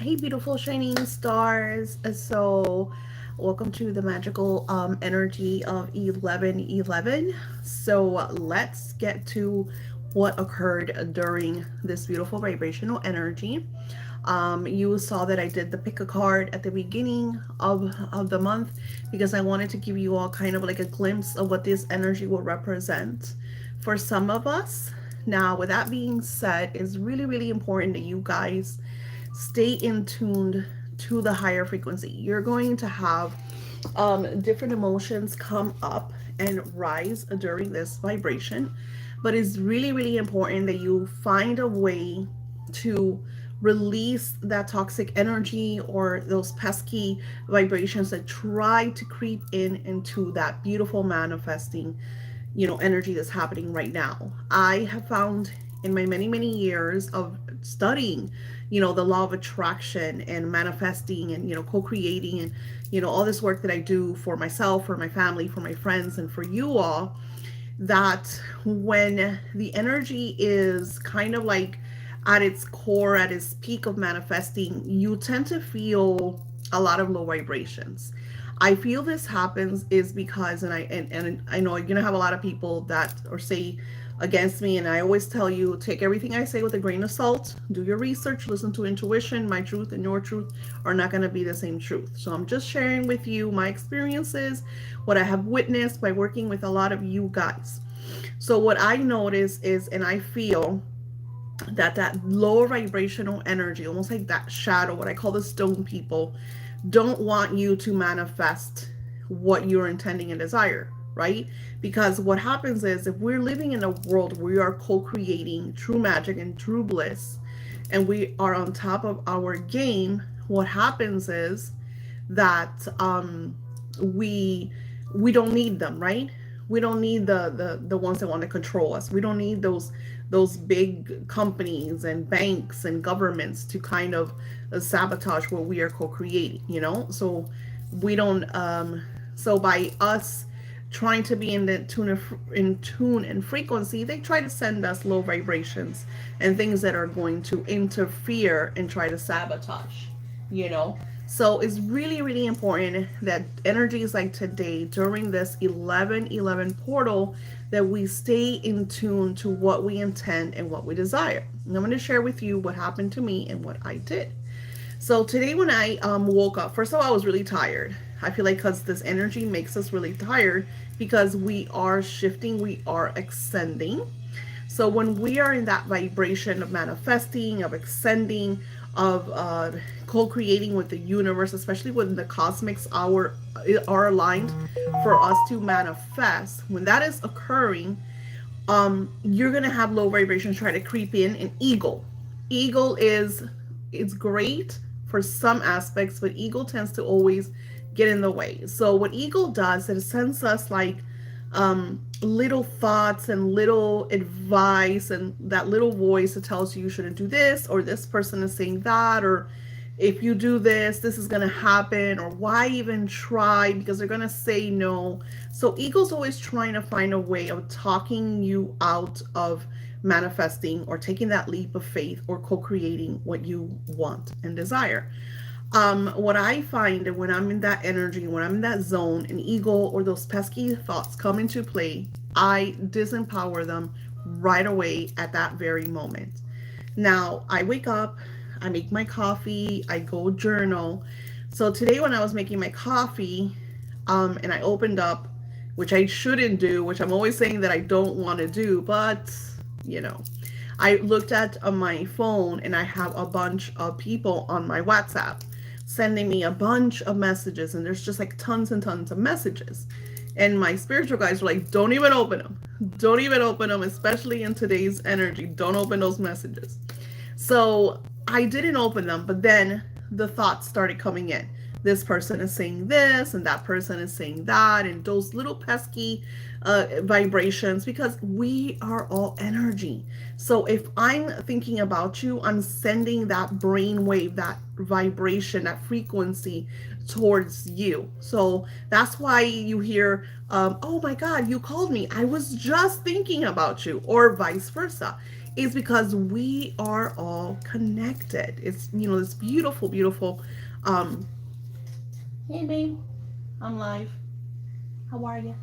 Hey, beautiful shining stars. So, welcome to the magical energy of 1111. So, let's get to what occurred during this beautiful vibrational energy. You saw that I did the pick a card at the beginning of the month because I wanted to give you all kind of like a glimpse of what this energy will represent for some of us. Now, with that being said, it's really, really important that you guys stay in tuned to the higher frequency. You're going to have different emotions come up and rise during this vibration, but it's really, really important that you find a way to release that toxic energy or those pesky vibrations that try to creep in into that beautiful manifesting energy that's happening right now. I have found in my many, many years of studying, the law of attraction and manifesting and, co-creating and, all this work that I do for myself, for my family, for my friends, and for you all, that when the energy is kind of like at its core, at its peak of manifesting, you tend to feel a lot of low vibrations. I feel this happens is because, and I know you're gonna have a lot of people that or say against me, and I always tell you, take everything I say with a grain of salt. Do your research, listen to intuition. My truth and your truth are not gonna be the same truth. So I'm just sharing with you my experiences, what I have witnessed by working with a lot of you guys. So what I notice is, and I feel that lower vibrational energy, almost like that shadow, what I call the stone people, don't want you to manifest what you're intending and desire, right? Because what happens is, if we're living in a world where we are co-creating true magic and true bliss, and we are on top of our game, what happens is that we don't need them, right? We don't need the ones that want to control us. We don't need those big companies and banks and governments to kind of sabotage what we are co-creating. So we don't so by us trying to be in tune and frequency, they try to send us low vibrations and things that are going to interfere and try to sabotage you know so it's really, really important that energies like today during this 1111 portal, that we stay in tune to what we intend and what we desire. And I'm going to share with you what happened to me and what I did. So today when I woke up, first of all, I was really tired. I feel like because this energy makes us really tired because we are shifting, we are ascending. So when we are in that vibration of manifesting, of ascending, of co-creating with the universe, especially when the cosmics are aligned for us to manifest, when that is occurring, you're gonna have low vibrations try to creep in. And ego is, it's great for some aspects, but ego tends to always get in the way. So what ego does, it sends us like little thoughts and little advice, and that little voice that tells you you shouldn't do this, or this person is saying that, or if you do this, this is going to happen, or why even try because they're going to say no. So ego's always trying to find a way of talking you out of manifesting or taking that leap of faith or co-creating what you want and desire. What I find when I'm in that energy, when I'm in that zone, and ego or those pesky thoughts come into play, I disempower them right away at that very moment. Now, I wake up, I make my coffee, I go journal. So today when I was making my coffee, and I opened up, which I shouldn't do, which I'm always saying that I don't want to do, but you know, I looked at my phone and I have a bunch of people on my WhatsApp sending me a bunch of messages, and there's just like tons and tons of messages. And my spiritual guys were like, don't even open them. Don't even open them, especially in today's energy. Don't open those messages. So I didn't open them, but then the thoughts started coming in. This person is saying this, and that person is saying that, and those little pesky vibrations, because we are all energy. So if I'm thinking about you, I'm sending that brain wave, that vibration, that frequency towards you. So that's why you hear, oh my God, you called me. I was just thinking about you, or vice versa. is because we are all connected. It's, this beautiful, beautiful. Um, hey, babe, I'm live. How are you?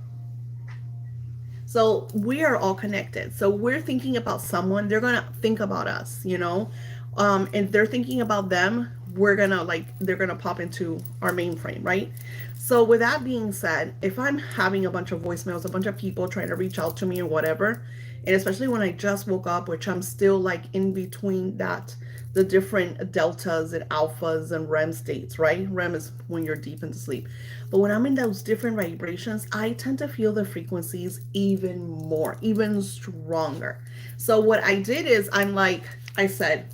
So we are all connected. So we're thinking about someone, they're gonna think about us. And they're thinking about them, they're gonna pop into our mainframe, right? So with that being said, if I'm having a bunch of voicemails, a bunch of people trying to reach out to me or whatever, and especially when I just woke up, which I'm still like in between that, the different deltas and alphas and REM states, right? REM is when you're deep into sleep. But when I'm in those different vibrations, I tend to feel the frequencies even more, even stronger. So what I did is I said,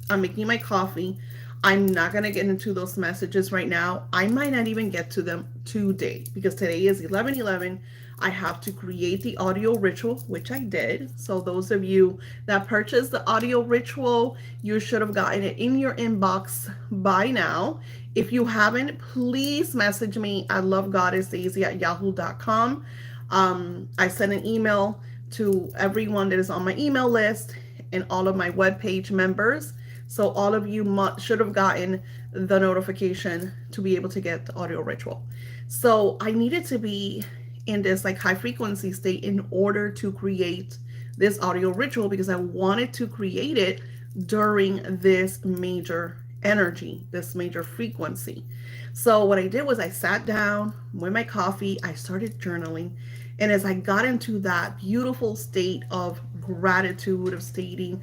I'm making my coffee. I'm not going to get into those messages right now. I might not even get to them today because today is 11/11. I have to create the audio ritual, which I did. So, those of you that purchased the audio ritual, you should have gotten it in your inbox by now. If you haven't, please message me at lovegoddessdaisy@yahoo.com. I sent an email to everyone that is on my email list and all of my webpage members. So all of you should have gotten the notification to be able to get the audio ritual. So I needed to be in this like high frequency state in order to create this audio ritual because I wanted to create it during this major energy, this major frequency. So what I did was I sat down with my coffee, I started journaling, and as I got into that beautiful state of gratitude, of stating,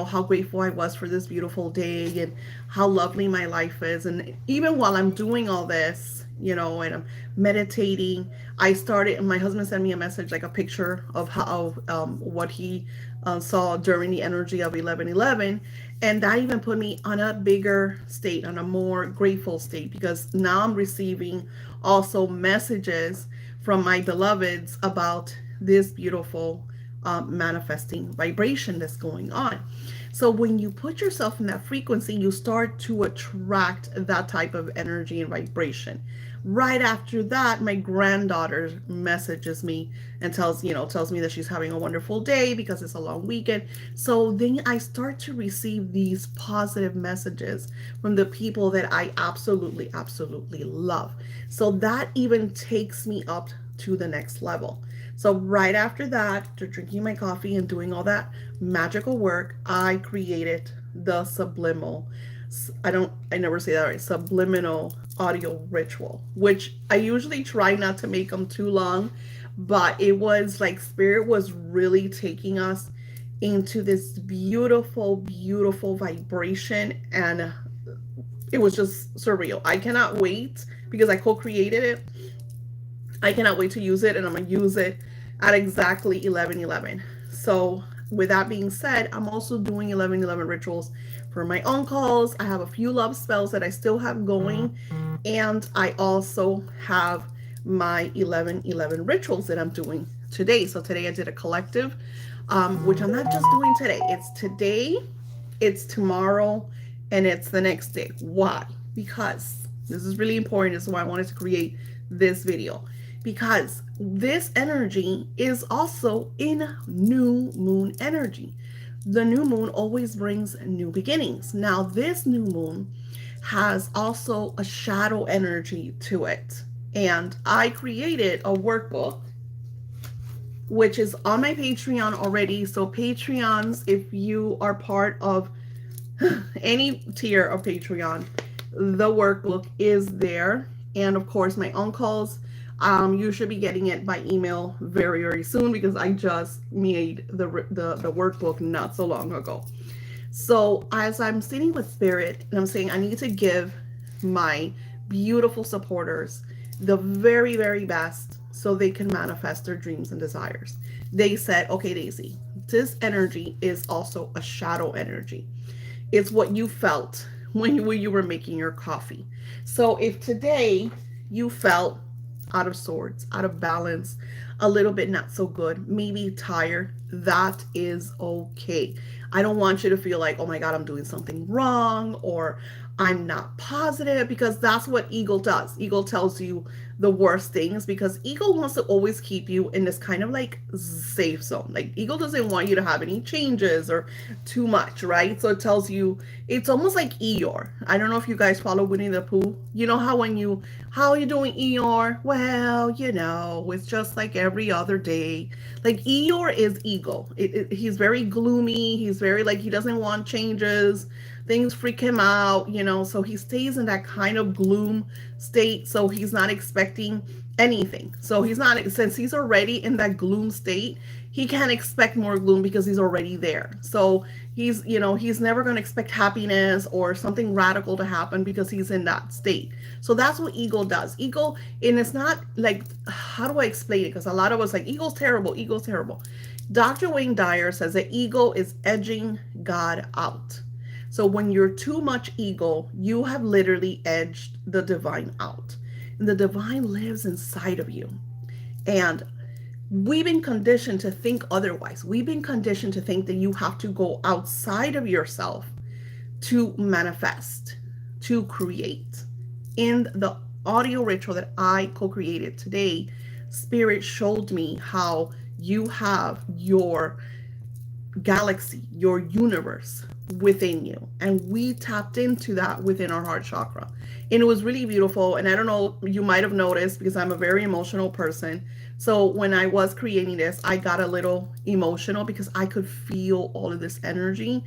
how grateful I was for this beautiful day and how lovely my life is. And even while I'm doing all this, and I'm meditating, I started, and my husband sent me a message, like a picture of how, what he saw during the energy of 11/11. And that even put me on a bigger state, on a more grateful state, because now I'm receiving also messages from my beloveds about this beautiful manifesting vibration that's going on. So when you put yourself in that frequency, you start to attract that type of energy and vibration. Right after that, my granddaughter messages me and tells me that she's having a wonderful day because it's a long weekend. So then I start to receive these positive messages from the people that I absolutely, absolutely love. So that even takes me up to the next level. So right after that, after drinking my coffee and doing all that magical work, I created the I never say that right, subliminal audio ritual, which I usually try not to make them too long, but it was like Spirit was really taking us into this beautiful, beautiful vibration, and it was just surreal. I cannot wait because I co-created it. I cannot wait to use it, and I'm gonna use it at exactly 11/11. So, with that being said, I'm also doing 11/11 rituals for my own calls. I have a few love spells that I still have going, and I also have my 11/11 rituals that I'm doing today. So, today I did a collective, which I'm not just doing today, it's today, it's tomorrow, and it's the next day. Why? Because this is really important. This is why I wanted to create this video, because this energy is also in new moon energy. The new moon always brings new beginnings. Now, this new moon has also a shadow energy to it. And I created a workbook, which is on my Patreon already. So, Patreons, if you are part of any tier of Patreon, the workbook is there. And of course, my uncles, you should be getting it by email very, very soon because I just made the workbook not so long ago. So as I'm sitting with Spirit and I'm saying I need to give my beautiful supporters the very, very best so they can manifest their dreams and desires. They said, okay, Daisy, this energy is also a shadow energy. It's what you felt when you were making your coffee. So if today you felt out of sorts, out of balance, a little bit not so good, maybe tired, that is okay. I don't want you to feel like, oh my God, I'm doing something wrong, or I'm not positive, because that's what ego does. Ego tells you the worst things because ego wants to always keep you in this kind of like safe zone. Like ego doesn't want you to have any changes or too much, right? So it tells you, it's almost like Eeyore. I don't know if you guys follow Winnie the Pooh. You know how when you, how are you doing, Eeyore? Well, it's just like every other day. Like Eeyore is ego. He's very gloomy. He's very like, he doesn't want changes, things freak him out, so he stays in that kind of gloom state. So he's not expecting anything. So he's not, since he's already in that gloom state, he can't expect more gloom because he's already there. So he's never going to expect happiness or something radical to happen because he's in that state. So that's what ego does. Ego, and it's not like, how do I explain it? Because a lot of us like, ego's terrible, ego's terrible. Dr. Wayne Dyer says that ego is edging God out. So when you're too much ego, you have literally edged the divine out. And the divine lives inside of you. And we've been conditioned to think otherwise. We've been conditioned to think that you have to go outside of yourself to manifest, to create. In the audio ritual that I co created today, Spirit showed me how you have your galaxy, your universe within you. And we tapped into that within our heart chakra. And it was really beautiful. And I don't know, you might have noticed because I'm a very emotional person. So when I was creating this, I got a little emotional because I could feel all of this energy.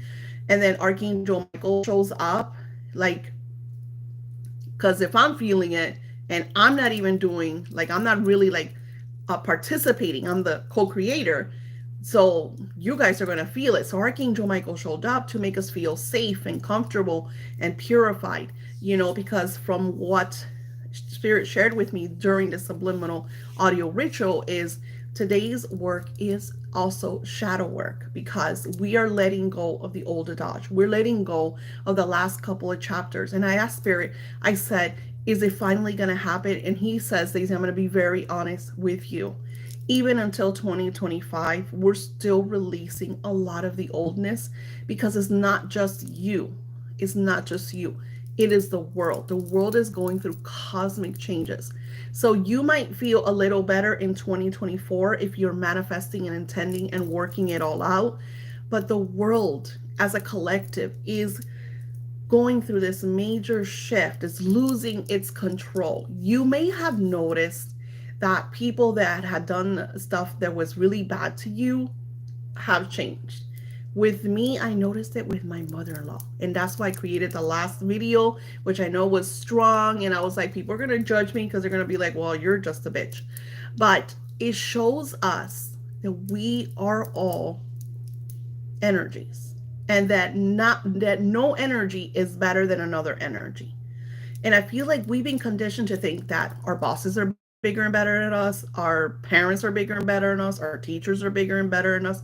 And then Archangel Michael shows up, like, because if I'm feeling it and I'm not even doing, like, I'm not really like participating, I'm the co creator. So you guys are going to feel it. So Archangel Michael showed up to make us feel safe and comfortable and purified, because from what Spirit shared with me during the subliminal audio ritual is today's work is also shadow work, because we are letting go of the old adage. We're letting go of the last couple of chapters. And I asked Spirit, I said, is it finally going to happen? And he says, Daisy, I'm going to be very honest with you. Even until 2025, we're still releasing a lot of the oldness, because it's not just you. It's not just you. It is the world. The world is going through cosmic changes. So you might feel a little better in 2024 if you're manifesting and intending and working it all out. But the world as a collective is going through this major shift. It's losing its control. You may have noticed that people that had done stuff that was really bad to you have changed. With me, I noticed it with my mother-in-law. And that's why I created the last video, which I know was strong. And I was like, people are going to judge me because they're going to be like, well, you're just a bitch. But it shows us that we are all energies, and that no energy is better than another energy. And I feel like we've been conditioned to think that our bosses are bigger and better than us, our parents are bigger and better than us, our teachers are bigger and better than us.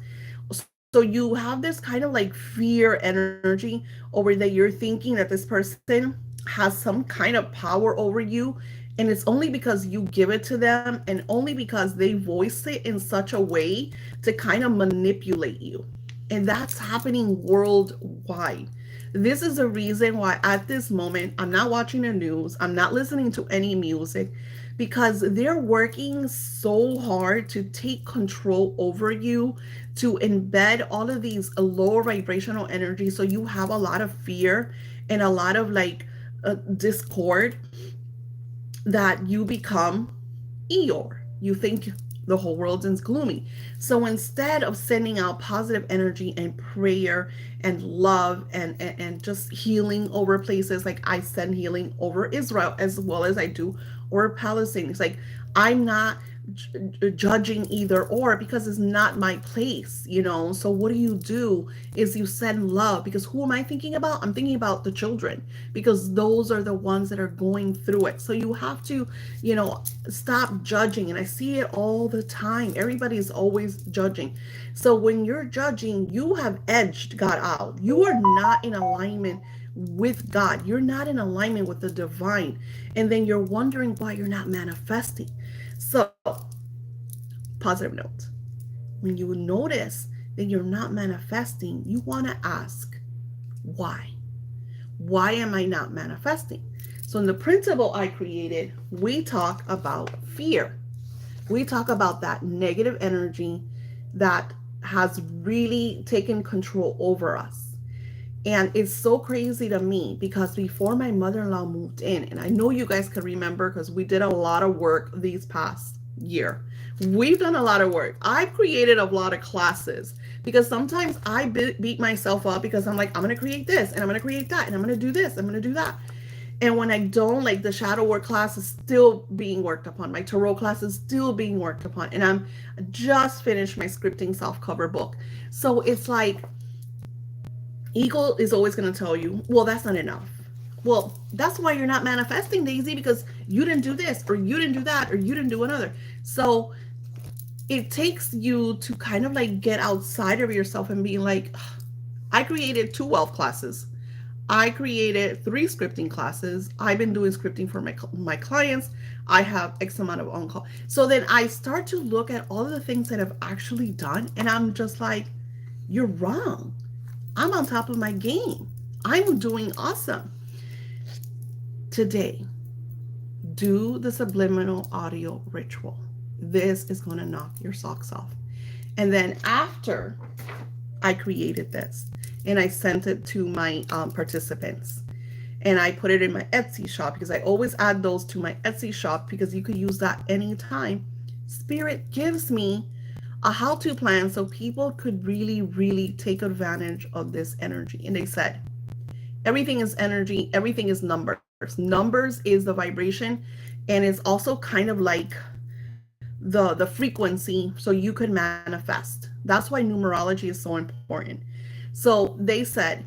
So you have this kind of like fear energy over that you're thinking that this person has some kind of power over you. And it's only because you give it to them, and only because they voice it in such a way to kind of manipulate you. And that's happening worldwide. This is the reason why at this moment I'm not watching the news, I'm not listening to any music, because they're working so hard to take control over you, to embed all of these lower vibrational energy. So you have a lot of fear and a lot of like discord, that you become Eeyore. You think the whole world is gloomy. So instead of sending out positive energy and prayer and love and just healing over places, like I send healing over Israel as well as I do over Palestine. It's like I'm not judging either or, because it's not my place. So what do is you send love, because who am I thinking about? I'm thinking about the children, because those are the ones that are going through it. So you have to stop judging. And I see it all the time. Everybody's always judging. So when you're judging, you have edged God out. You are not in alignment with God. You're not in alignment with the divine. And then you're wondering why you're not manifesting. So, positive note. When you notice that you're not manifesting, you want to ask, why? Why am I not manifesting? So in the principle I created, we talk about fear. We talk about that negative energy that has really taken control over us. And it's so crazy to me because before my mother in law moved in, and I know you guys can remember because we did a lot of work these past year. We've done a lot of work. I've created a lot of classes because sometimes I beat myself up because I'm like, I'm going to create this and I'm going to create that and I'm going to do this, I'm going to do that. And when I don't, like the shadow work class is still being worked upon. My tarot class is still being worked upon. And I'm just finished my scripting self cover book. So it's like ego is always going to tell you, well, that's not enough. Well, that's why you're not manifesting, Daisy, because you didn't do this or you didn't do that or you didn't do another. So it takes you to kind of like get outside of yourself and be like, I created 2 wealth classes. I created 3 scripting classes. I've been doing scripting for my clients. I have X amount of on call. So then I start to look at all of the things that I've actually done, and I'm just like, you're wrong. I'm on top of my game. I'm doing awesome. Today, do the subliminal audio ritual. This is going to knock your socks off. And then after I created this and I sent it to my participants, and I put it in my Etsy shop because I always add those to my Etsy shop because you could use that anytime. Spirit gives me a how-to plan so people could really, really take advantage of this energy. And they said, everything is energy, everything is numbers. Numbers is the vibration, and it's also kind of like the frequency so you could manifest. That's why numerology is so important. So they said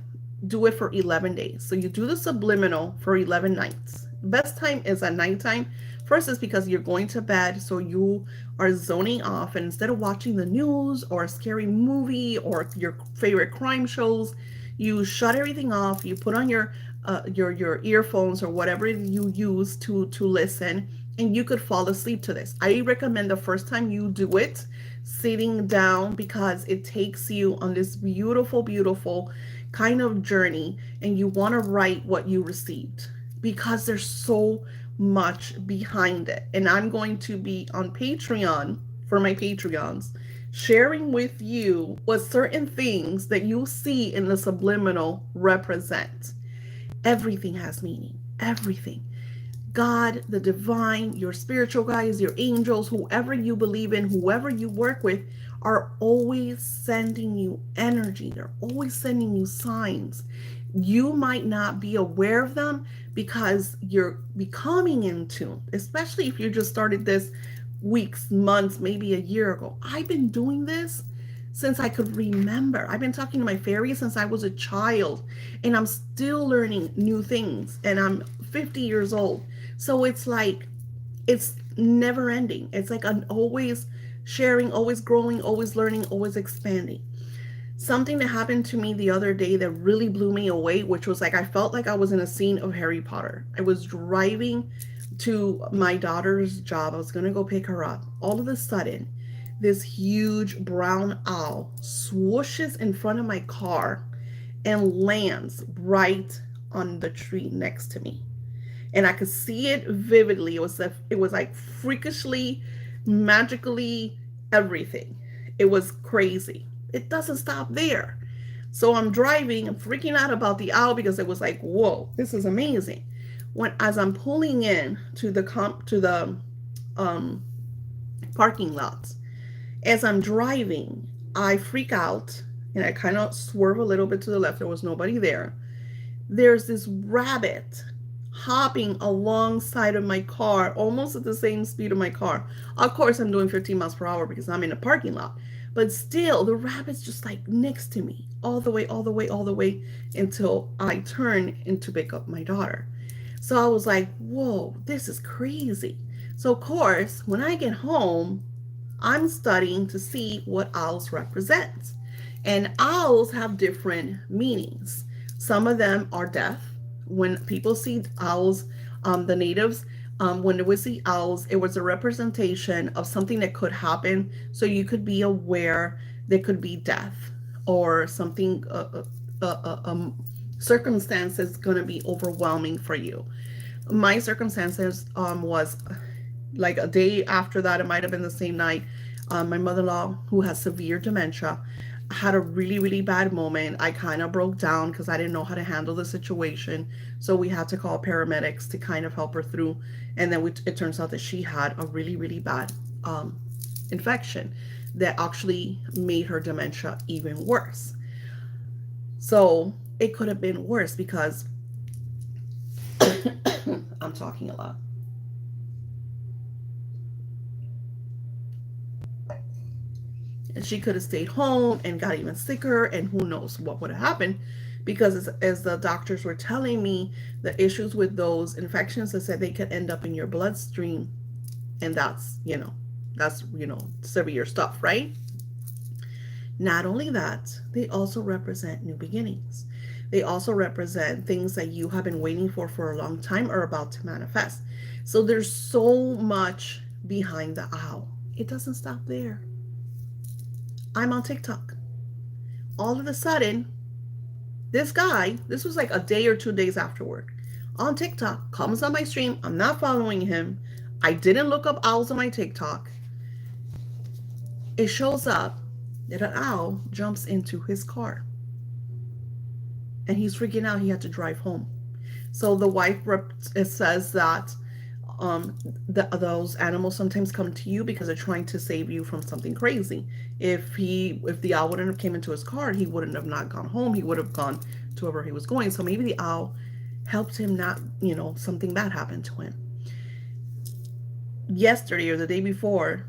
do it for 11 days. So you do the subliminal for 11 nights. Best time is at nighttime. First is because you're going to bed, so you are zoning off, and instead of watching the news or a scary movie or your favorite crime shows, you shut everything off. You put on your earphones or whatever you use to listen, and you could fall asleep to this. I recommend the first time you do it sitting down because it takes you on this beautiful, beautiful kind of journey, and you want to write what you received because there's so much behind it. And I'm going to be on Patreon for my Patreons sharing with you what certain things that you see in the subliminal represent. Everything has meaning. Everything. God, the divine, your spiritual guides, your angels, whoever you believe in, whoever you work with, are always sending you energy. They're always sending you signs. You might not be aware of them because you're becoming in tune, especially if you just started this weeks, months, maybe a year ago. I've been doing this since I could remember. I've been talking to my fairies since I was a child, and I'm still learning new things, and I'm 50 years old. So it's like, it's never ending. It's like I'm always sharing, always growing, always learning, always expanding. Something that happened to me the other day that really blew me away, which was like I felt like I was in a scene of Harry Potter. I was driving to my daughter's job. I was going to go pick her up. All of a sudden, this huge brown owl swooshes in front of my car and lands right on the tree next to me. And I could see it vividly. It was like freakishly, magically everything. It was crazy. It doesn't stop there. So I'm driving, I'm freaking out about the owl because it was like, whoa, this is amazing. When as I'm pulling in to the um, parking lot, as I'm driving, I freak out and I kind of swerve a little bit to the left. There was nobody there. There's this rabbit hopping alongside of my car, almost at the same speed of my car. Of course, I'm doing 15 miles per hour because I'm in a parking lot. But still, the rabbit's just like next to me, all the way, all the way, all the way until I turn in to pick up my daughter. So I was like, whoa, this is crazy. So, of course, when I get home, I'm studying to see what owls represent. And owls have different meanings. Some of them are death. When people see owls, the natives, when they would see owls, it was a representation of something that could happen. So you could be aware there could be death or something circumstance is going to be overwhelming for you. My circumstances was like a day after that. It might have been the same night. My mother-in-law, who has severe dementia, had a really, really bad moment. I kind of broke down because I didn't know how to handle the situation. So we had to call paramedics to kind of help her through. And then it turns out that she had a really, really bad infection that actually made her dementia even worse. So it could have been worse because I'm talking a lot. And she could have stayed home and got even sicker, and who knows what would have happened. Because as the doctors were telling me, the issues with those infections, they said they could end up in your bloodstream, and that's severe stuff, right? Not only that, they also represent new beginnings. They also represent things that you have been waiting for a long time are about to manifest. So there's so much behind the owl. It doesn't stop there. I'm on TikTok. All of a sudden, this was like a day or 2 days afterward, on TikTok, comes on my stream. I'm not following him. I didn't look up owls on my TikTok. It shows up that an owl jumps into his car. And he's freaking out. He had to drive home. So the wife says that those animals sometimes come to you because they're trying to save you from something crazy. If the owl wouldn't have came into his car, he wouldn't have not gone home. He would have gone to wherever he was going. So maybe the owl helped him not, something bad happened to him. Yesterday or the day before,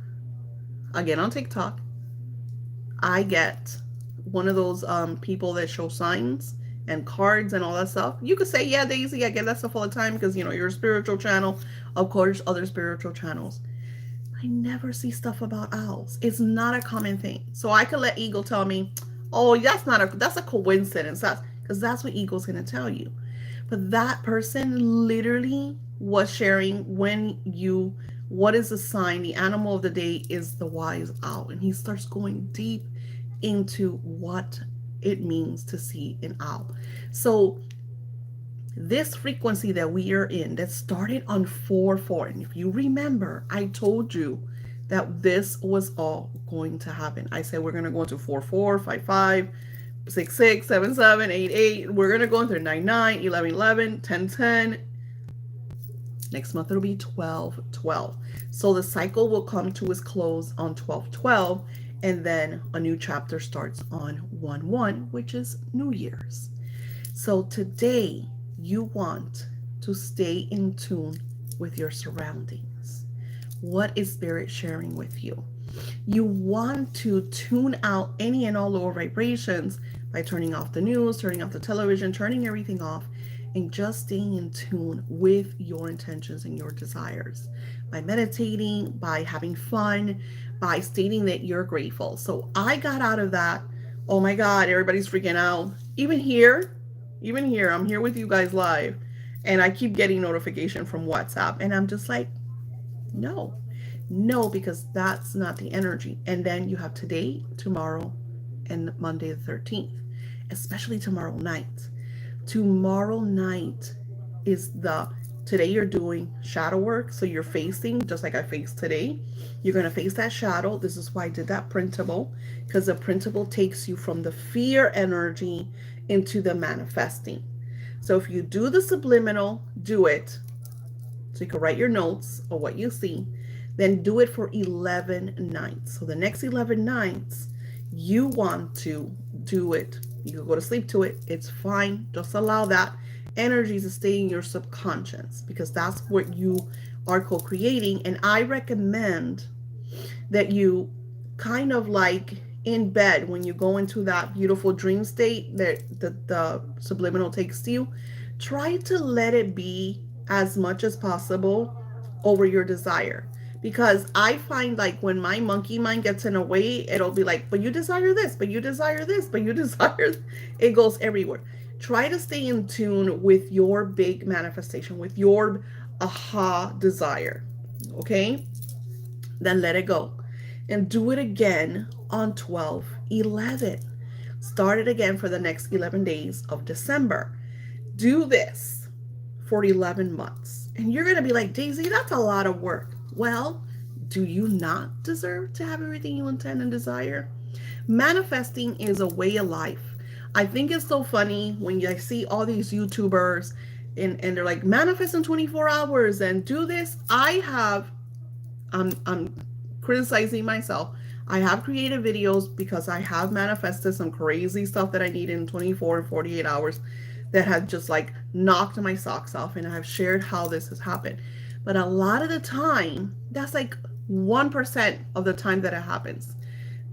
again on TikTok, I get one of those people that show signs and cards and all that stuff. You could say, yeah, Daisy, I get that stuff all the time because, you're a spiritual channel. Of course, other spiritual channels. I never see stuff about owls. It's not a common thing. So I could let Eagle tell me, oh, that's a coincidence. That's what Eagle's going to tell you. But that person literally was sharing what is the sign? The animal of the day is the wise owl. And he starts going deep into what it means to see an owl. So this frequency that we are in, that started on 4-4, and if you remember, I told you that this was all going to happen. I said we're going to go into 4-4, 5-5, 6-6, 7-7, 8-8. We're going to go into 9-9, 11-11, 10-10. Next month it'll be 12-12. So the cycle will come to its close on 12-12, and then a new chapter starts on 1-1, which is New Year's. So today you want to stay in tune with your surroundings. What is Spirit sharing with you? You want to tune out any and all lower vibrations by turning off the news, turning off the television, turning everything off, and just staying in tune with your intentions and your desires. By meditating, by having fun, by stating that you're grateful. So I got out of that, oh my God, everybody's freaking out. Even here, I'm here with you guys live, and I keep getting notification from WhatsApp, and I'm just like, no, because that's not the energy. And then you have today, tomorrow, and Monday the 13th, especially tomorrow night. Tomorrow night is today you're doing shadow work. So you're facing, just like I faced today, you're going to face that shadow. This is why I did that printable, because the printable takes you from the fear energy into the manifesting. So if you do the subliminal, do it. So you can write your notes or what you see, then do it for 11 nights. So the next 11 nights, you want to do it. You can go to sleep to it. It's fine. Just allow that energy to stay in your subconscious, because that's what you are co-creating. And I recommend that you kind of like in bed, when you go into that beautiful dream state that the subliminal takes to you, try to let it be as much as possible over your desire. Because I find like when my monkey mind gets in a way, it'll be like, but you desire this, but you desire this, but you desire, it goes everywhere. Try to stay in tune with your big manifestation, with your aha desire. Okay? Then let it go. And do it again on 12/11. Start it again for the next 11 days of December. Do this for 11 months. And you're going to be like, Daisy, that's a lot of work. Well, do you not deserve to have everything you intend and desire? Manifesting is a way of life. I think it's so funny when I see all these YouTubers and they're like, manifest in 24 hours and do this. I'm criticizing myself. I have created videos because I have manifested some crazy stuff that I needed in 24 and 48 hours that had just like knocked my socks off, and I've shared how this has happened. But a lot of the time, that's like 1% of the time that it happens.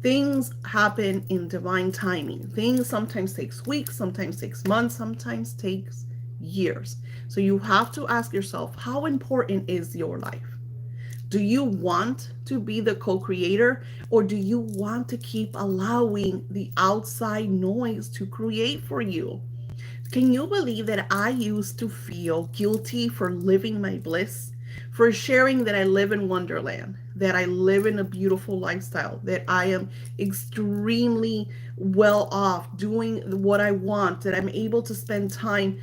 Things happen in divine timing. Things sometimes takes weeks, sometimes takes months, sometimes takes years. So you have to ask yourself, how important is your life? Do you want to be the co creator, or do you want to keep allowing the outside noise to create for you? Can you believe that I used to feel guilty for living my bliss, for sharing that I live in Wonderland, that I live in a beautiful lifestyle, that I am extremely well off doing what I want, that I'm able to spend time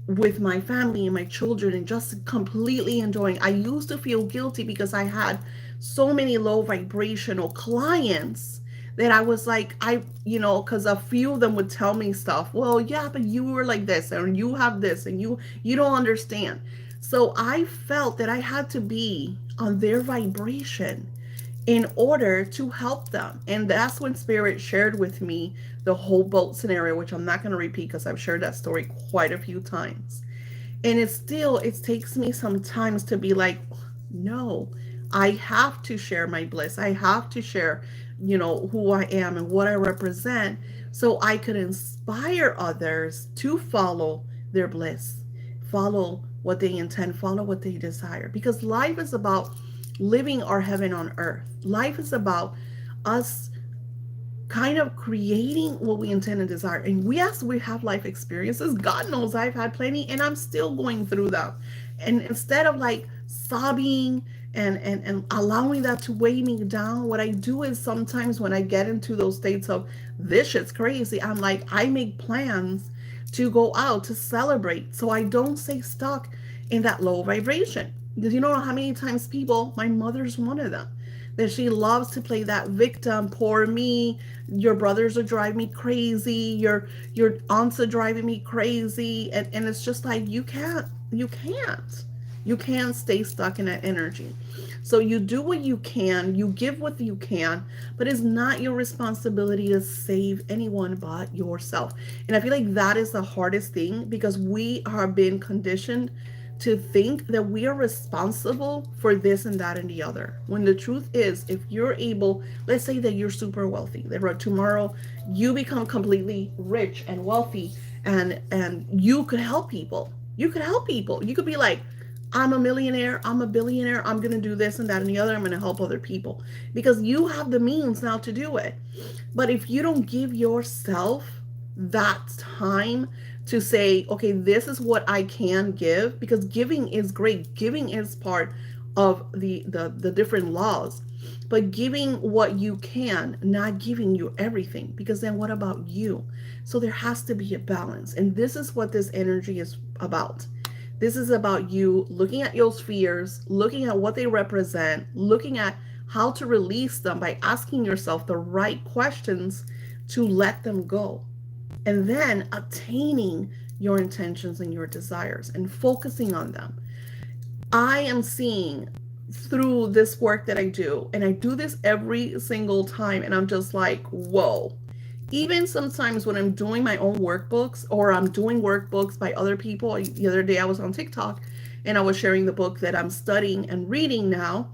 with my family and my children and just completely enjoying. I used to feel guilty because I had so many low vibrational clients that I was like, because a few of them would tell me stuff. Well, yeah, but you were like this, and you have this, and you don't understand. So I felt that I had to be on their vibration in order to help them. And that's when Spirit shared with me the whole boat scenario, which I'm not going to repeat because I've shared that story quite a few times. And it takes me some times to be like, no, I have to share my bliss. I have to share, who I am and what I represent, so I could inspire others to follow their bliss, follow what they intend, follow what they desire. Because life is about living our heaven on earth. Life is about us kind of creating what we intend and desire. And yes, we have life experiences. God knows I've had plenty, and I'm still going through them. And instead of like sobbing and allowing that to weigh me down, what I do is sometimes when I get into those states of this shit's crazy, I'm like, I make plans to go out to celebrate so I don't stay stuck in that low vibration. Because you know how many times people, my mother's one of them, that she loves to play that victim, poor me, your brothers are driving me crazy, your aunts are driving me crazy. And it's just like, you can't stay stuck in that energy. So you do what you can, you give what you can, but it's not your responsibility to save anyone but yourself. And I feel like that is the hardest thing, because we are being conditioned to think that we are responsible for this and that and the other. When the truth is, if you're able, let's say that you're super wealthy, that tomorrow you become completely rich and wealthy, and you could help people. You could help people. You could be like, I'm a millionaire, I'm a billionaire, I'm going to do this and that and the other, I'm going to help other people, because you have the means now to do it. But if you don't give yourself that time to say, okay, this is what I can give, because giving is great. Giving is part of the different laws. But giving what you can, not giving you everything, because then what about you? So there has to be a balance. And this is what this energy is about. This is about you looking at your fears, looking at what they represent, looking at how to release them by asking yourself the right questions to let them go. And then attaining your intentions and your desires and focusing on them. I am seeing through this work that I do, and I do this every single time, and I'm just like, whoa. Even sometimes when I'm doing my own workbooks, or I'm doing workbooks by other people. The other day I was on TikTok and I was sharing the book that I'm studying and reading now.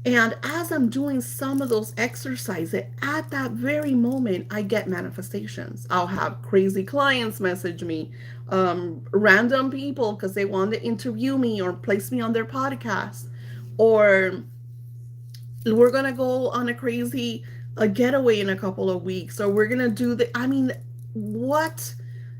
And as I'm doing some of those exercises, at that very moment, I get manifestations. I'll have crazy clients message me, random people because they want to interview me or place me on their podcast, or we're gonna go on a crazy getaway in a couple of weeks, or we're gonna do the. I mean, what?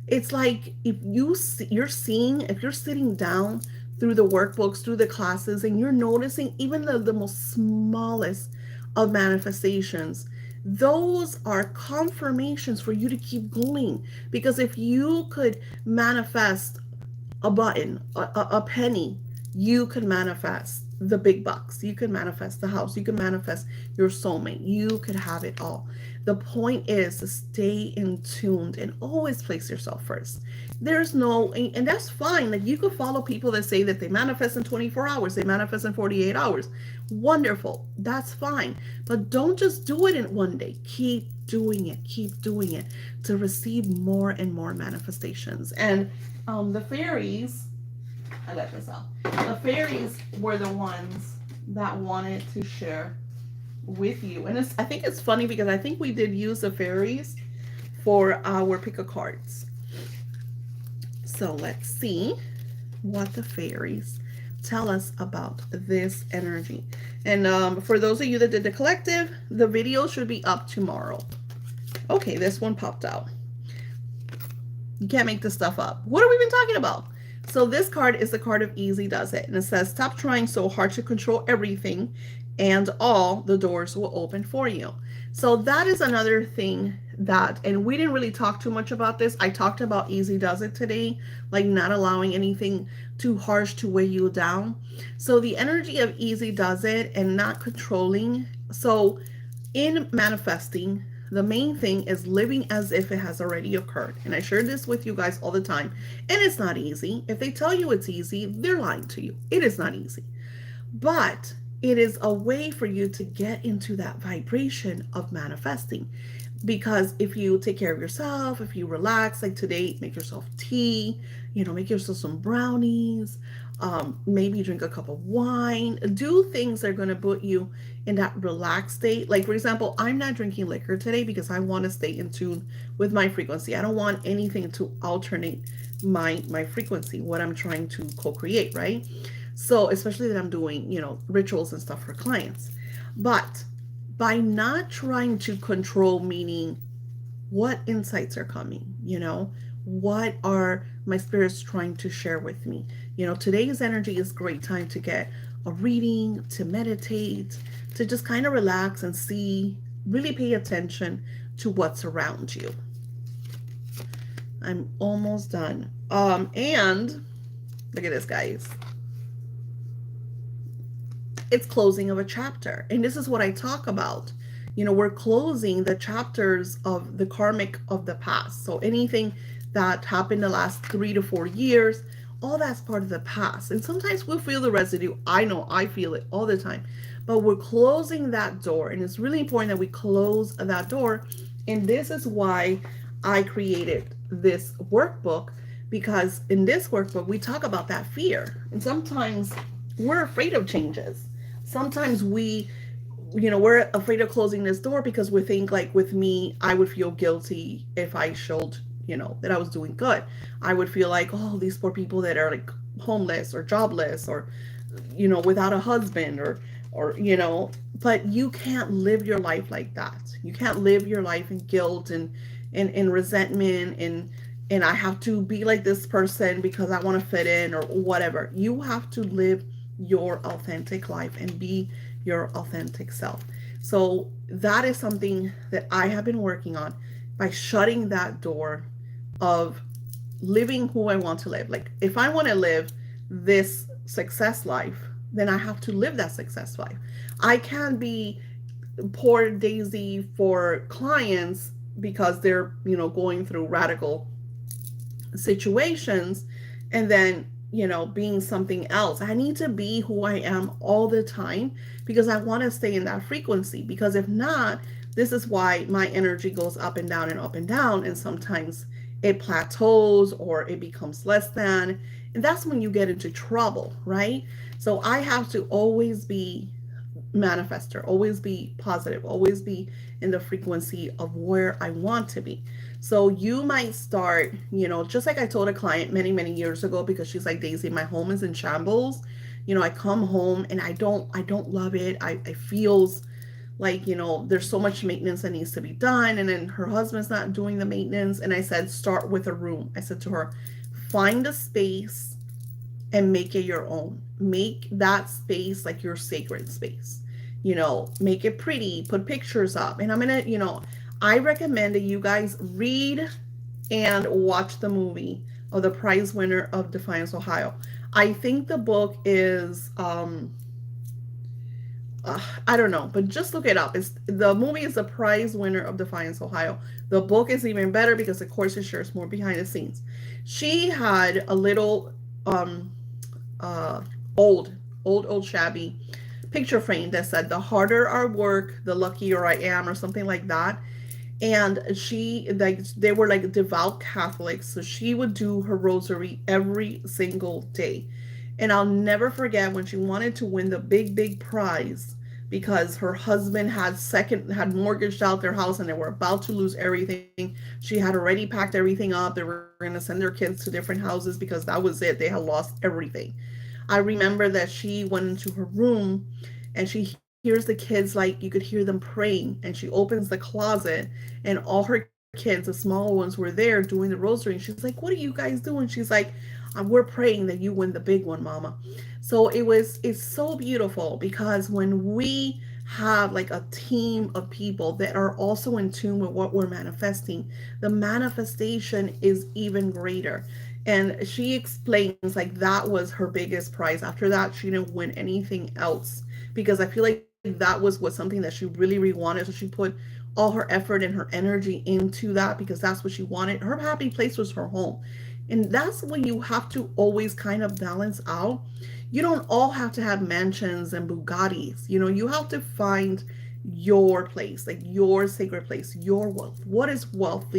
It's like if you're seeing, if you're sitting down through the workbooks, through the classes, and you're noticing even the most smallest of manifestations, Those are confirmations for you to keep going. Because if you could manifest a button, a penny, you can manifest the big bucks. You can manifest the house. You can manifest your soulmate. You could have it all. The point is to stay in tuned and always place yourself first. There's no, and that's fine. Like you could follow people that say that they manifest in 24 hours, they manifest in 48 hours. Wonderful. That's fine. But don't just do it in one day. Keep doing it to receive more and more manifestations. And the fairies, I let this out. The fairies were the ones that wanted to share with you. And I think it's funny because I think we did use the fairies for our pick a cards. So let's see what the fairies tell us about this energy. And for those of you that did the collective, the video should be up tomorrow. Okay, this one popped out. You can't make this stuff up. What have we been talking about? So this card is the card of Easy Does It. And it says, stop trying so hard to control everything and all the doors will open for you. So that is another thing that, and we didn't really talk too much about this. I talked about Easy Does It today, like not allowing anything too harsh to weigh you down. So the energy of Easy Does It and not controlling. So in manifesting, the main thing is living as if it has already occurred. And I share this with you guys all the time. And it's not easy. If they tell you it's easy, they're lying to you. It is not easy. But it is a way for you to get into that vibration of manifesting. Because if you take care of yourself, if you relax, like today, make yourself tea, make yourself some brownies, maybe drink a cup of wine, do things that are going to put you in that relaxed state. Like, for example, I'm not drinking liquor today because I want to stay in tune with my frequency. I don't want anything to alternate my frequency, what I'm trying to co-create, right? So, especially that I'm doing, rituals and stuff for clients. But by not trying to control, meaning what insights are coming, what are my spirits trying to share with me? Today's energy is a great time to get a reading, to meditate, to just kind of relax and see, really pay attention to what's around you. I'm almost done. And look at this, guys. It's closing of a chapter. And this is what I talk about. We're closing the chapters of the karmic of the past. So anything that happened the last 3 to 4 years, all that's part of the past. And sometimes we'll feel the residue. I know I feel it all the time. But we're closing that door. And it's really important that we close that door. And this is why I created this workbook, because in this workbook, we talk about that fear. And sometimes we're afraid of changes. Sometimes we're afraid of closing this door because we think, like with me, I would feel guilty if I showed, that I was doing good. I would feel like, oh, these poor people that are like homeless or jobless or, without a husband or, but you can't live your life like that. You can't live your life in guilt and resentment and I have to be like this person because I want to fit in or whatever. You have to live your authentic life and be your authentic self. So that is something that I have been working on by shutting that door of living who I want to live. Like if I want to live this success life, then I have to live that success life. I can't be poor Daisy for clients because they're, going through radical situations and then being something else. I need to be who I am all the time because I want to stay in that frequency. Because if not, this is why my energy goes up and down and up and down. And sometimes it plateaus or it becomes less than. And that's when you get into trouble, right? So I have to always be manifester, always be positive, always be in the frequency of where I want to be. So you might start, just like I told a client many, many years ago, because she's like, Daisy, my home is in shambles. I come home and I don't love it. I feels like, there's so much maintenance that needs to be done. And then her husband's not doing the maintenance. And I said, start with a room. I said to her, find a space and make it your own. Make that space like your sacred space. make it pretty, put pictures up. And I'm gonna, I recommend that you guys read and watch the movie of the prize winner of Defiance, Ohio. I think the book is I don't know, but just look it up. It's the movie is the prize winner of Defiance, Ohio. The book is even better because of course it shares more behind the scenes. She had a little um uh old old shabby picture frame that said the harder our work, the luckier I am, or something like that. And she, like, they were like devout Catholics, so she would do her rosary every single day. And I'll never forget when she wanted to win the big prize because her husband had mortgaged out their house and they were about to lose everything. She had already packed everything up. They were going to send their kids to different houses because that was it. They had lost everything. I remember that she went into her room and she hears the kids, like, you could hear them praying, and she opens the closet and all her kids, the small ones, were there doing the rosary. And she's like, what are you guys doing? She's like, we're praying that you win the big one, mama. So it's so beautiful because when we have like a team of people that are also in tune with what we're manifesting, the manifestation is even greater. And she explains like that was her biggest prize. After that, she didn't win anything else because I feel like that was something that she really wanted. So she put all her effort and her energy into that because that's what she wanted. Her happy place was her home. And that's when you have to always kind of balance out. You don't all have to have mansions and Bugattis. You have to find your place, like your sacred place, your wealth. What is wealth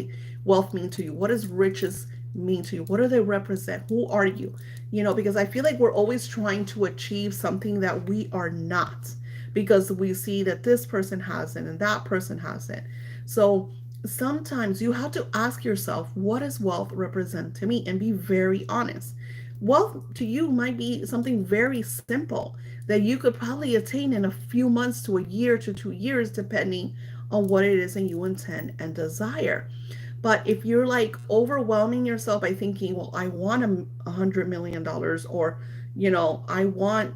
mean to you? What does riches mean to you? What do they represent? Who are you? Because I feel like we're always trying to achieve something that we are not because we see that this person has it and that person has it. So sometimes you have to ask yourself, what does wealth represent to me? And be very honest. Wealth to you might be something very simple that you could probably attain in a few months to a year to 2 years, depending on what it is that you intend and desire. But if you're like overwhelming yourself by thinking, well, I want $100 million, or I want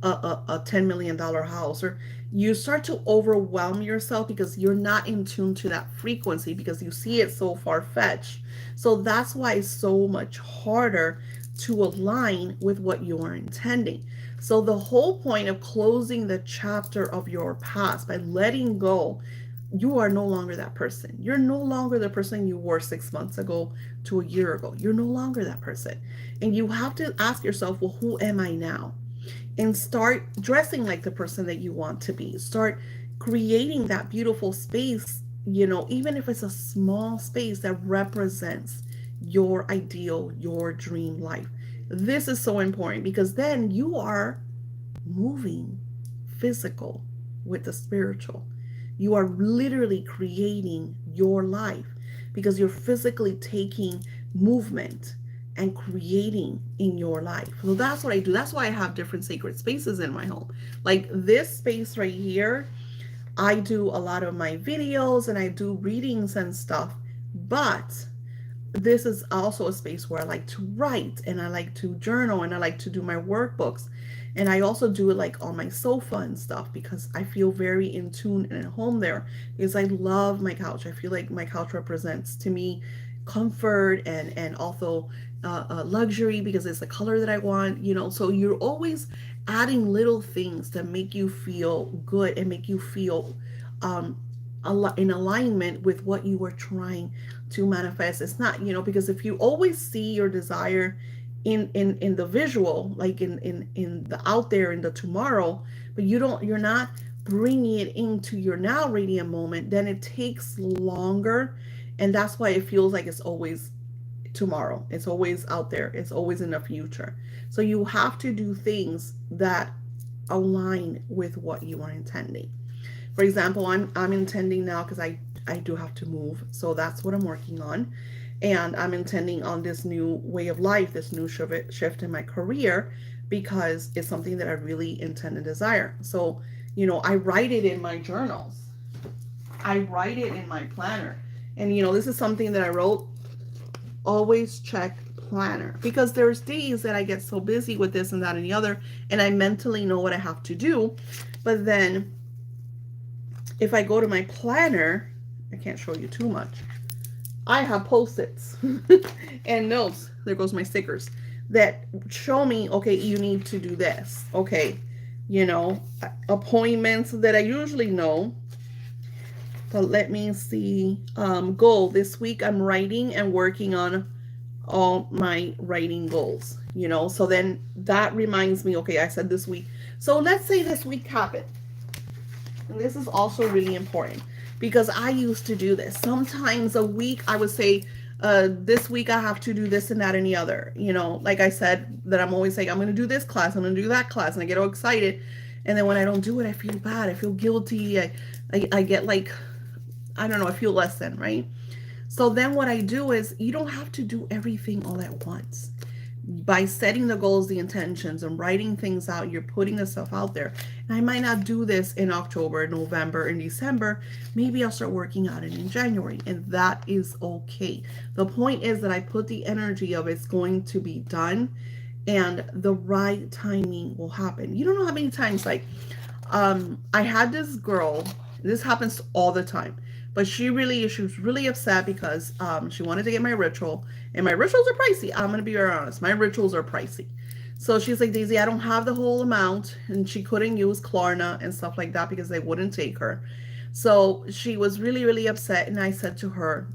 a $10 million house, or you start to overwhelm yourself because you're not in tune to that frequency because you see it so far-fetched. So that's why it's so much harder to align with what you are intending. So the whole point of closing the chapter of your past by letting go, you are no longer that person. You're no longer the person you were 6 months ago to a year ago. You're no longer that person. And you have to ask yourself, well, who am I now? And start dressing like the person that you want to be. Start creating that beautiful space, even if it's a small space that represents your ideal, your dream life. This is so important because then you are moving physical with the spiritual. You are literally creating your life because you're physically taking movement and creating in your life. So that's what I do. That's why I have different sacred spaces in my home. Like this space right here, I do a lot of my videos and I do readings and stuff. But this is also a space where I like to write and I like to journal and I like to do my workbooks. And I also do it like on my sofa and stuff because I feel very in tune and at home there because I love my couch. I feel like my couch represents to me comfort and also luxury because it's the color that I want, So you're always adding little things that make you feel good and make you feel um, in alignment with what you are trying to manifest. It's not, because if you always see your desire in the visual, like in the out there in the tomorrow, but you're not bringing it into your now radiant moment, then it takes longer, and that's why it feels like it's always tomorrow. It's always out there. It's always in the future. So you have to do things that align with what you are intending. For example, I'm intending now because I do have to move. So that's what I'm working on. And I'm intending on this new way of life, this new shift in my career because it's something that I really intend and desire. So, I write it in my journals. I write it in my planner. And this is something that I wrote. Always check planner, because there's days that I get so busy with this and that and the other, and I mentally know what I have to do. But then if I go to my planner, I can't show you too much. I have post-its and notes. There goes my stickers that show me, okay, you need to do this. Okay, appointments that I usually know. But let me see. Goal this week. I'm writing and working on all my writing goals. So then that reminds me. Okay, I said this week. So let's say this week happened. And this is also really important because I used to do this. Sometimes a week I would say, this week I have to do this and that and the other. Like I said, that I'm always saying, I'm going to do this class, I'm going to do that class, and I get all excited. And then when I don't do it, I feel bad. I feel guilty. I get like, I don't know, I feel less than, right? So then what I do is, you don't have to do everything all at once. By setting the goals, the intentions, and writing things out, you're putting the stuff out there. And I might not do this in October, November, and December. Maybe I'll start working on it in January, and that is okay. The point is that I put the energy of it's going to be done, and the right timing will happen. You don't know how many times, like, I had this girl, this happens all the time, but she was really upset because she wanted to get my ritual, and my rituals are pricey. I'm going to be very honest. My rituals are pricey. So she's like, Daisy, I don't have the whole amount, and she couldn't use Klarna and stuff like that because they wouldn't take her. So she was really, really upset, and I said to her,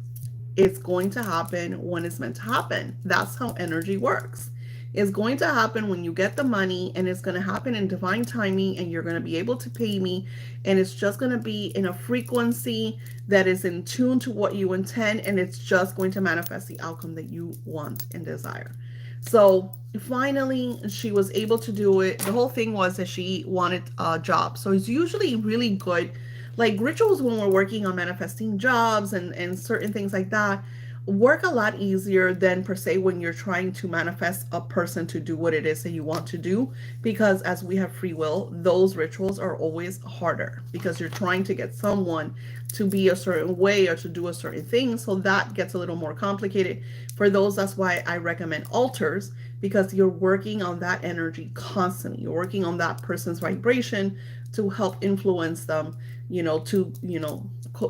it's going to happen when it's meant to happen. That's how energy works. It's going to happen when you get the money, and it's going to happen in divine timing, and you're going to be able to pay me, and it's just going to be in a frequency that is in tune to what you intend, and it's just going to manifest the outcome that you want and desire. So finally she was able to do it. The whole thing was that she wanted a job, so it's usually really good, like rituals, when we're working on manifesting jobs and certain things like that, work a lot easier than per se when you're trying to manifest a person to do what it is that you want to do, because as we have free will, those rituals are always harder because you're trying to get someone to be a certain way or to do a certain thing. So that gets a little more complicated for those. That's why I recommend altars, because you're working on that energy constantly. You're working on that person's vibration to help influence them, to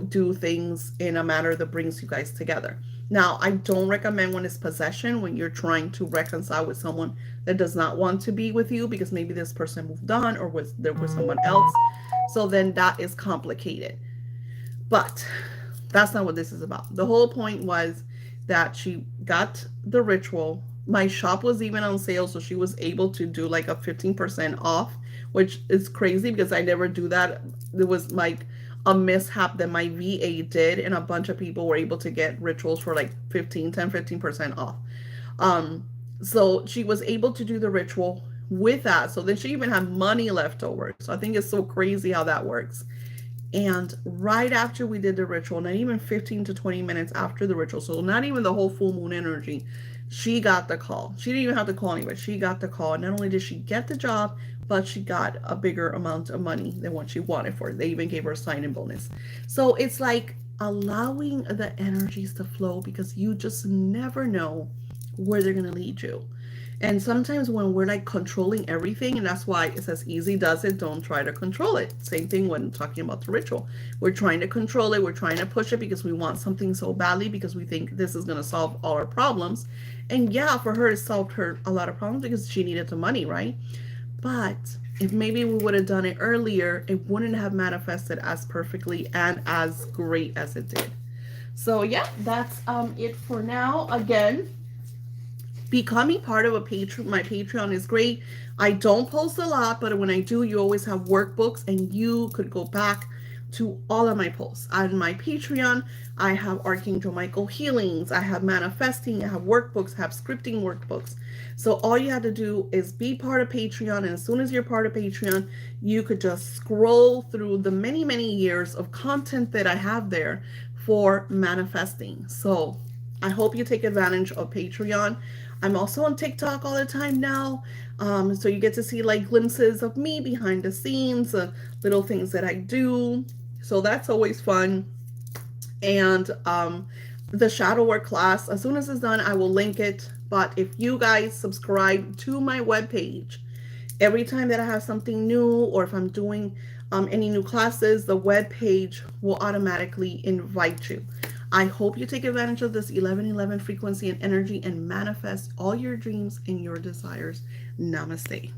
do things in a manner that brings you guys together. Now, I don't recommend when it's possession, when you're trying to reconcile with someone that does not want to be with you because maybe this person moved on or was there with someone else. So then that is complicated. But that's not what this is about. The whole point was that she got the ritual. My shop was even on sale, so she was able to do like a 15% off, which is crazy because I never do that. It was like a mishap that my VA did, and a bunch of people were able to get rituals for like 15% off. So she was able to do the ritual with that. So then she even had money left over. So I think it's so crazy how that works. And right after we did the ritual, not even 15 to 20 minutes after the ritual, so not even the whole full moon energy, she got the call. She didn't even have to call anybody. She got the call. Not only did she get the job, but she got a bigger amount of money than what she wanted for it. They even gave her a sign-in bonus. So it's like allowing the energies to flow, because you just never know where they're going to lead you. And sometimes when we're like controlling everything, and that's why it says easy does it, don't try to control it. Same thing when talking about the ritual. We're trying to control it, we're trying to push it because we want something so badly, because we think this is going to solve all our problems. And yeah, for her, it solved her a lot of problems because she needed the money, right? But if maybe we would have done it earlier, it wouldn't have manifested as perfectly and as great as it did. So yeah, that's it for now. Again, becoming part of my Patreon is great. I don't post a lot, but when I do, you always have workbooks, and you could go back to all of my posts. On my Patreon, I have Archangel Michael healings, I have manifesting, I have workbooks, I have scripting workbooks. So all you have to do is be part of Patreon, and as soon as you're part of Patreon, you could just scroll through the many, many years of content that I have there for manifesting. So I hope you take advantage of Patreon. I'm also on TikTok all the time now. So you get to see like glimpses of me behind the scenes, little things that I do. So that's always fun. And the shadow work class. As soon as it's done, I will link it. But if you guys subscribe to my webpage, every time that I have something new or if I'm doing any new classes, the web page will automatically invite you. I hope you take advantage of this 1111 frequency and energy and manifest all your dreams and your desires. Namaste.